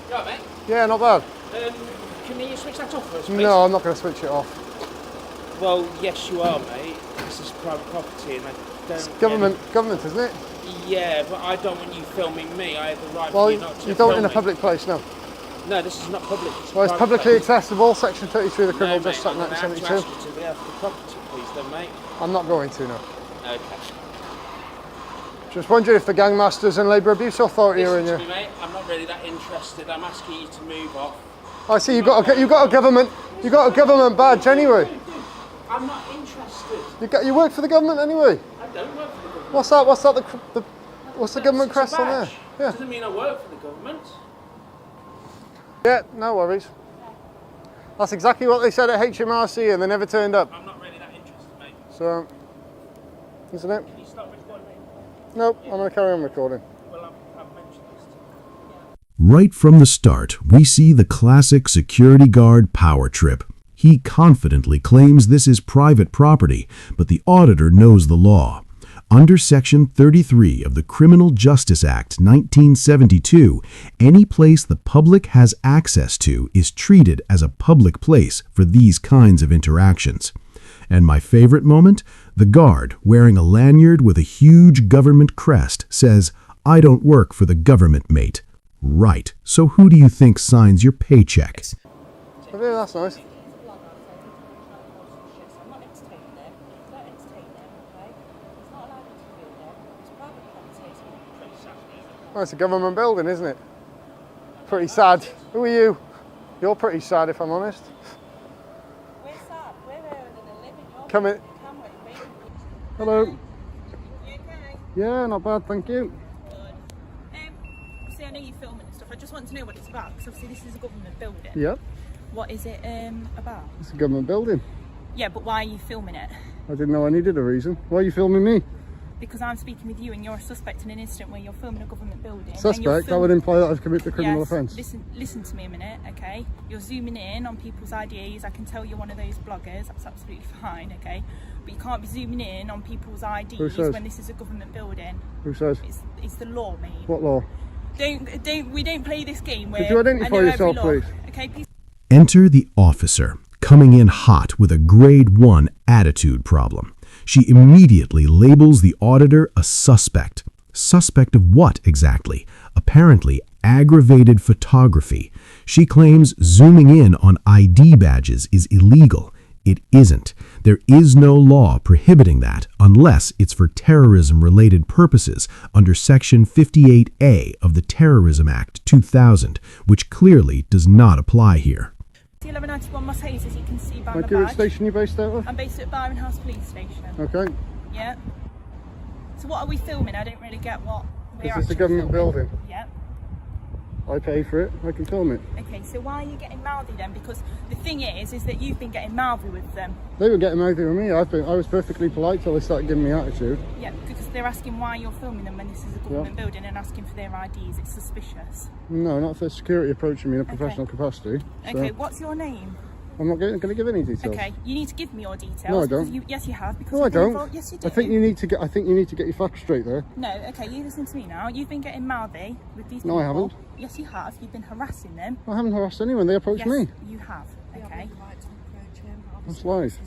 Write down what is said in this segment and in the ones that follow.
You all right, mate? Yeah, not bad. Can you switch that off for us, please? No, I'm not going to switch it off. Well, yes, you are, mate. This is private property, and I don't. It's government, isn't it? Yeah, but I don't want you filming me. I have the right Well, for you not to you don't film in a me. public place, no. No, this is not public. Well, it's publicly accessible. Section 33 of the Criminal No, Justice mate, Act I'm gonna have to 1972. ask you to get off the property, please, then, mate. I'm not going to, no. Okay. Just wondering if the Gangmasters and Labour Abuse Authority are in Listen here. to me, mate. I'm not really that interested. I'm asking you to move off. I see you've got a government badge anyway. I'm not interested. You work for the government anyway. I don't work for the government. What's that? What's the government crest on there? Yeah. Doesn't mean I work for the government. Yeah, no worries. That's exactly what they said at HMRC and they never turned up. I'm not really that interested, mate. So, isn't it? Can you stop recording me? Nope, I'm going to carry on recording. Well, I've mentioned this to you. Right from the start, we see the classic security guard power trip. He confidently claims this is private property, but the auditor knows the law. Under Section 33 of the Criminal Justice Act 1972, any place the public has access to is treated as a public place for these kinds of interactions. And my favorite moment? The guard, wearing a lanyard with a huge government crest, says, "I don't work for the government, mate." Right, so who do you think signs your paycheck? Oh, yeah, that's nice. Oh, it's a government building, isn't it? Pretty sad. Who are you? You're pretty sad, if I'm honest. We're sad. We're earning a living. Come in. Hello. You okay? Yeah, not bad, thank you. Good. See, I know you're filming and stuff. I just want to know what it's about, because obviously this is a government building. Yep, What is it about? it's a government building. Yeah, but why are you filming it? I didn't know I needed a reason. Why are you filming me? Because I'm speaking with you and you're a suspect in an incident where you're filming a government building. Suspect? That would imply that I've committed a criminal Yes, offence. Listen to me a minute, okay? You're zooming in on people's IDs. I can tell you're one of those bloggers. That's absolutely fine, okay? But you can't be zooming in on people's IDs when this is a government building. Who says? It's the law, mate. What law? We don't play this game where Could you identify I know yourself, every law. please? Okay, please. Enter the officer, coming in hot with a grade 1 attitude problem. She immediately labels the auditor a suspect. Suspect of what exactly? Apparently aggravated photography. She claims zooming in on ID badges is illegal. It isn't. There is no law prohibiting that unless it's for terrorism-related purposes under Section 58A of the Terrorism Act 2000, which clearly does not apply here. 1191 Moss Hayes, as you can see by my Thank you. Which badge. station are you based out of? I'm based at Byron House Police Station. Okay. Yeah. So what are we filming? I don't really get what we're This is a actually government filming. building. Yeah. I pay for it. I can film it. Okay, so why are you getting mouthy then? Because the thing is that you've been getting mouthy with them. They were getting mouthy with me. I was perfectly polite till they started giving me attitude. Yeah, because they're asking why you're filming them when this is a government building and asking for their IDs. It's suspicious. No, not for security approaching me in a professional capacity. So Okay, what's your name? I'm not going to give any details. Okay, you need to give me your details. No, I because don't. yes, you have. Because No, I you've been don't. involved- Yes, you do. I think you need to get your facts straight there. No, okay, you listen to me now. You've been getting mouthy with these No, people. I haven't. Yes, you have. You've been harassing them. I haven't harassed anyone. They approached Yes, me. you have. Okay. That's lies.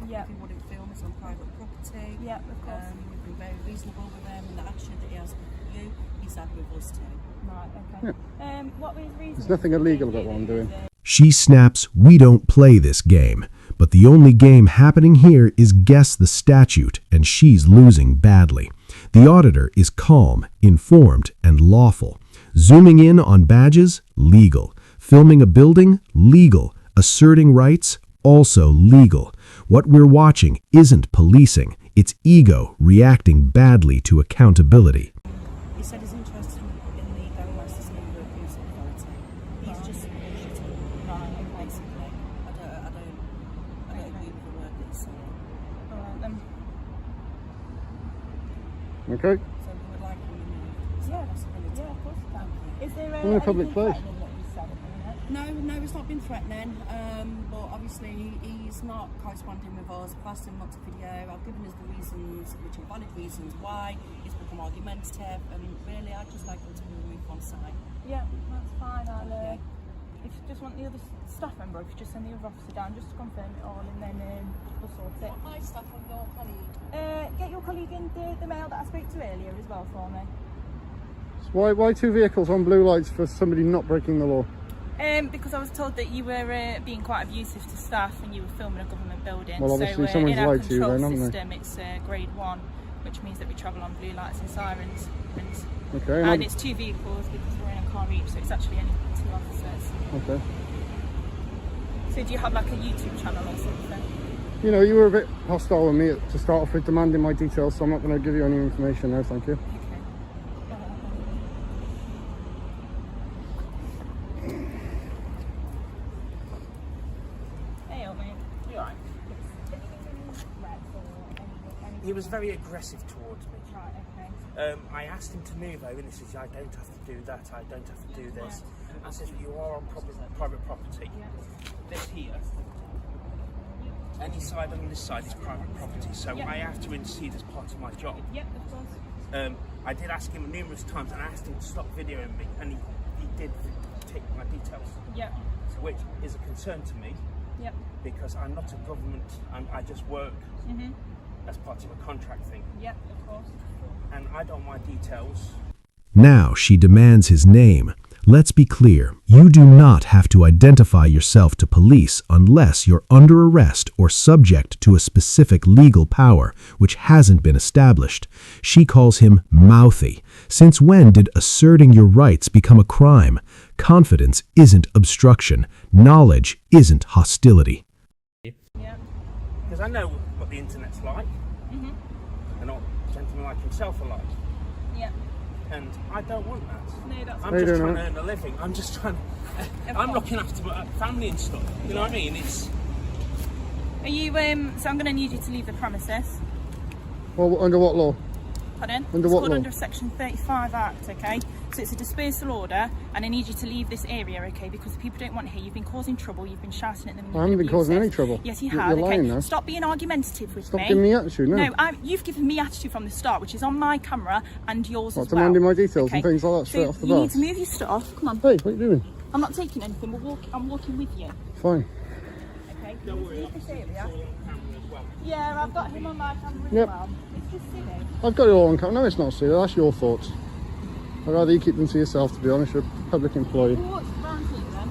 Yeah. If he wouldn't film, it's on private property. Yeah, of course. We've been very reasonable with him, and the attitude that he has with you, he's had with us too. Right, okay. What was his reason? There's nothing illegal about what I'm doing. She snaps, "We don't play this game." But the only game happening here is guess the statute, and she's losing badly. The auditor is calm, informed, and lawful. Zooming in on badges? Legal. Filming a building? Legal. Asserting rights? Also legal. What we're watching isn't policing. It's ego reacting badly to accountability. He said he's interested in the Gangmasters and Labour Abuse Authority. He's just bullshitting. Basically. I don't agree with the word that he's saying. Alright then. Okay. So we would like him removed. Yeah, of course you can. Is there I'm in a public place. No, it's not been threatening. But obviously he's not corresponding with us. I've asked him not to video. I've given us the reasons, which are valid reasons why. He's become argumentative, and really I'd just like him to be removed on site. Yeah, that's fine. I'll, if you just want the other staff member, if you just send the other officer down just to confirm it all, and then we'll sort it. What my stuff on your colleague? Get your colleague in the male that I spoke to earlier as well for me. So why 2 vehicles on blue lights for somebody not breaking the law? Because I was told that you were being quite abusive to staff and you were filming a government building. Well, obviously so someone's in our lied to you control then, haven't system, it's grade 1, which means that we travel on blue lights and sirens. Okay. And it's 2 vehicles because we're in a car each, so it's actually only 2 officers. Okay. So do you have like a YouTube channel or something? You know, you were a bit hostile with me to start off with, demanding my details, so I'm not going to give you any information now, thank you. He was very aggressive towards me. Right, okay. I asked him to move over and he says, I don't have to do that, I don't have to do this. I said, you are on private property. This here, any side on this side is private property, so I have to intercede as part of my job. Yep, of course. I did ask him numerous times and I asked him to stop videoing me, and he did take my details. Yep. Which is a concern to me. Yep. Because I'm not a government, I just work as part of a contract thing. Yep, of course. And I don't want my details. Now she demands his name. Let's be clear, you do not have to identify yourself to police unless you're under arrest or subject to a specific legal power, which hasn't been established. She calls him mouthy. Since when did asserting your rights become a crime? Confidence isn't obstruction. Knowledge isn't hostility. Yeah. Because I know what the internet's like, and what gentlemen like himself are like. Yeah. And I don't want that. No, that's I'm just trying to earn a living. I'm just trying to... I'm looking after my family and stuff. You know what I mean? It's... Are you, so I'm going to need you to leave the premises. Well, under what law? Pardon? Under it's what called law? under Section 35 Act, okay? So it's a dispersal order, and I need you to leave this area, okay? Because the people don't want here. You've been causing trouble, you've been shouting at them. I haven't been causing any trouble. Yes, you You're have, lying okay? now. Stop being argumentative with me. Stop giving me attitude, no. No, you've given me attitude from the start, which is on my camera and yours as well. Demanding my details okay? and things like that straight off the bat. You need to move your stuff. Come on. Hey, what are you doing? I'm not taking anything. I'm walking with you. Fine. Okay. Don't worry, Leave this area. it's all on camera as well. Yeah, I've got him on my camera as Yep. well. It's just silly. I've got it all on camera. No, it's not silly. That's your thoughts. I'd rather you keep them to yourself, to be honest. You're a public employee. What's around here then?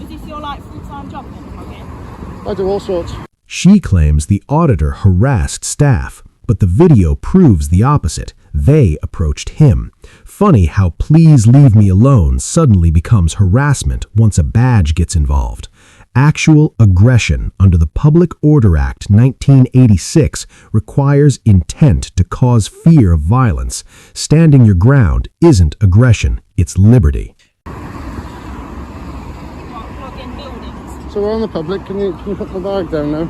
Is this your like full-time job then, Robin? I do all sorts. She claims the auditor harassed staff, but the video proves the opposite. They approached him. Funny how "please leave me alone" suddenly becomes harassment once a badge gets involved. Actual aggression under the Public Order Act 1986 requires intent to cause fear of violence. Standing your ground isn't aggression, it's liberty. Plug-in buildings. So we're on the public. Can you put the bag down now?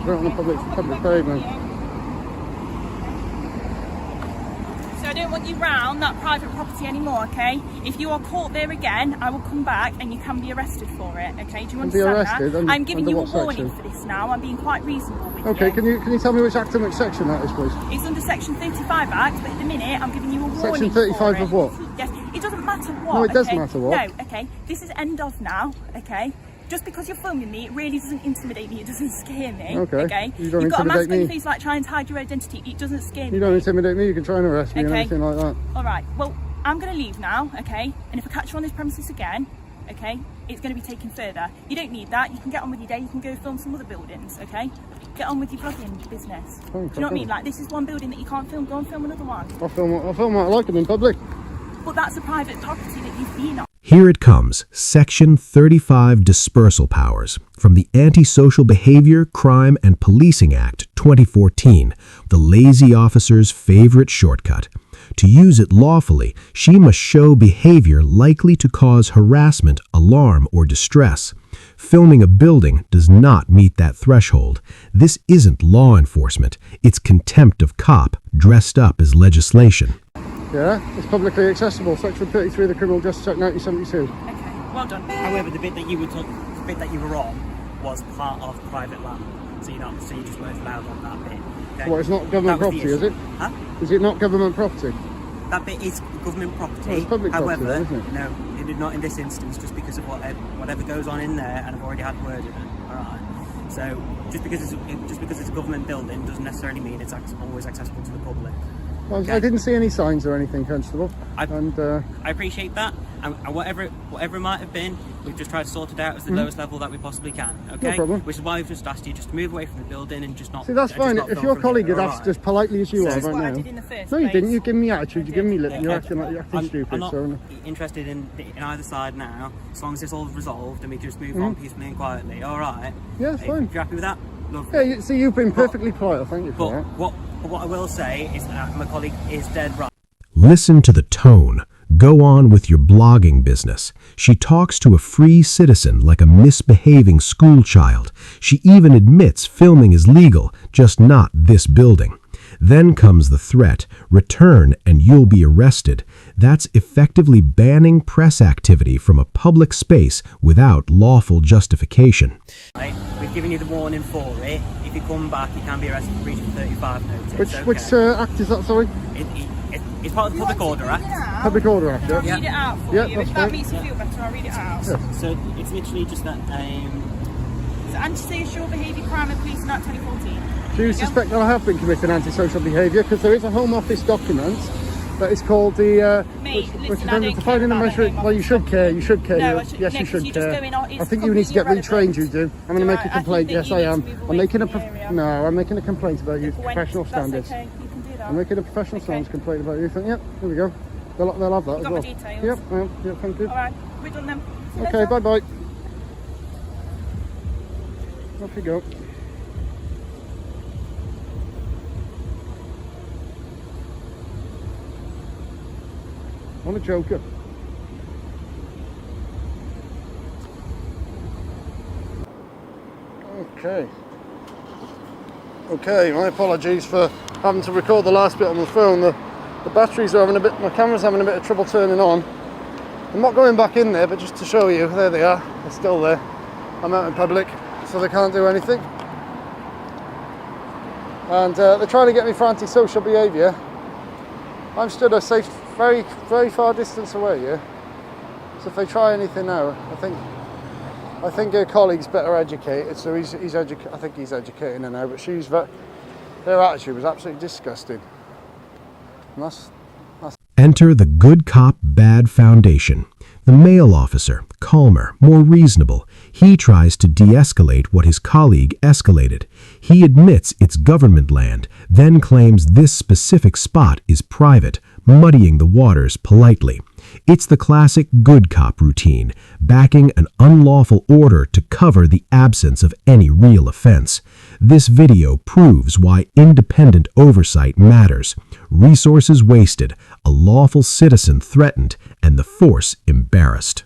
We're on the public pavement. So I don't want you round that private property anymore, okay? If you are caught there again, I will come back and you can be arrested for it, okay? Do you understand that? I'm giving you a warning for this now. I'm being quite reasonable with you. Okay, can you tell me which act and which section that is, please? It's under Section 35 Act, but at the minute I'm giving you a warning. Section 35 for it. of what? Yes, it doesn't matter what. No, it does okay? matter what. No, okay. This is end of now, okay? Just because you're filming me, it really doesn't intimidate me. It doesn't scare me. Okay. You don't You've got a mask intimidate on your me. face like trying to hide your identity. It doesn't scare me. You don't intimidate me. You can try and arrest me and Okay. anything like that. All right. Well, I'm going to leave now, okay? And if I catch you on this premises again, okay, it's going to be taken further. You don't need that. You can get on with your day. You can go film some other buildings, okay? Get on with your vlogging business. Do you know what I mean? Like, this is one building that you can't film. Go and film another one. I'll film what I like them in public. But that's a private property that you've been on. Here it comes, Section 35 Dispersal Powers from the Anti-Social Behavior, Crime and Policing Act 2014, the lazy officer's favorite shortcut. To use it lawfully, she must show behavior likely to cause harassment, alarm, or distress. Filming a building does not meet that threshold. This isn't law enforcement, it's contempt of cop dressed up as legislation. Yeah, it's publicly accessible. Section 33 of the Criminal Justice Act 1972. Okay, well done. However, the bit that you were on was part of private land, so you just weren't allowed on that bit. Okay? What, it's not government That was the property, is issue. it? Huh? Is it not government property? that bit is government property. Well, it's public property, However, isn't it? no, it did not in this instance, just because of whatever goes on in there, and I've already had word of it. All right. So just because it's a government building doesn't necessarily mean it's always accessible to the public. Well, Okay. I didn't see any signs or anything, Constable. I I appreciate that, and whatever it might have been, we've just tried to sort it out as the lowest level that we possibly can. Okay, problem. which is why we've just asked you just to move away from the building and just not. see, that's just fine. not If film your from colleague here, had all asked right? as politely as you So- are This is right what I now. did in the first No, you place. didn't. You give me attitude. You give me lip. Yeah. You're acting like you're acting stupid. I'm not So interested in either side now, as long as it's all resolved and we can just move on peacefully and quietly. All right. yeah, it's If fine. you're happy with that, lovely. Yeah, see, you've been perfectly polite. I thank you for But that. what I will say is that my colleague is dead right. Listen to the tone. Go on with your blogging business. She talks to a free citizen like a misbehaving school child. She even admits filming is legal, just not this building. Then comes the threat, return and you'll be arrested. That's effectively banning press activity from a public space without lawful justification. Right? We've given you the warning for it. If you come back, you can be arrested for breach of 35 notice. Which act is that? Sorry, It's part of the Public Order Act. Public Order Act. I'll Yeah. read it out for Yeah, you. that's If that fine. makes you feel better, I'll read it out. Yeah. So it's literally just that. So antisocial behaviour crime and policing act 2014. Do you suspect that I have been committing antisocial behaviour? Because there is a Home Office document that is called the Mate, which listen, is I under don't defining care the about measure. the Home Well, you should care. You should care. No, I should- Yes, no, you 'cause should you just care. go in, it's I think you need to get completely retrained. You do. I'm going to Do make I? a I complaint. think that Yes, you I need to am. move I'm away making a. from the area. No, I'm making a complaint about you. When- Professional that's standards. okay, you can do that. I'm making a professional Okay. standards complaint about you. Yep, here we go. They'll have that as got well. my details? Yep, I am. Yep, thank you. Alright, we're done then. See you Okay, later. bye bye. Off you go. What a joker. Okay. Okay, my apologies for having to record the last bit on my phone. The batteries are having a bit, my camera's having a bit of trouble turning on. I'm not going back in there, but just to show you, there they are. They're still there. I'm out in public, so they can't do anything. And they're trying to get me for antisocial behaviour. I'm stood a safe, very, very far distance away here. So if they try anything now, I think her colleague's better educated. So I think he's educating her now. But their attitude was absolutely disgusting. And that's Enter the good cop, bad foundation. The male officer, calmer, more reasonable. He tries to de-escalate what his colleague escalated. He admits it's government land, then claims this specific spot is private, muddying the waters politely. It's the classic good cop routine, backing an unlawful order to cover the absence of any real offense. This video proves why independent oversight matters. Resources wasted, a lawful citizen threatened, and the force embarrassed.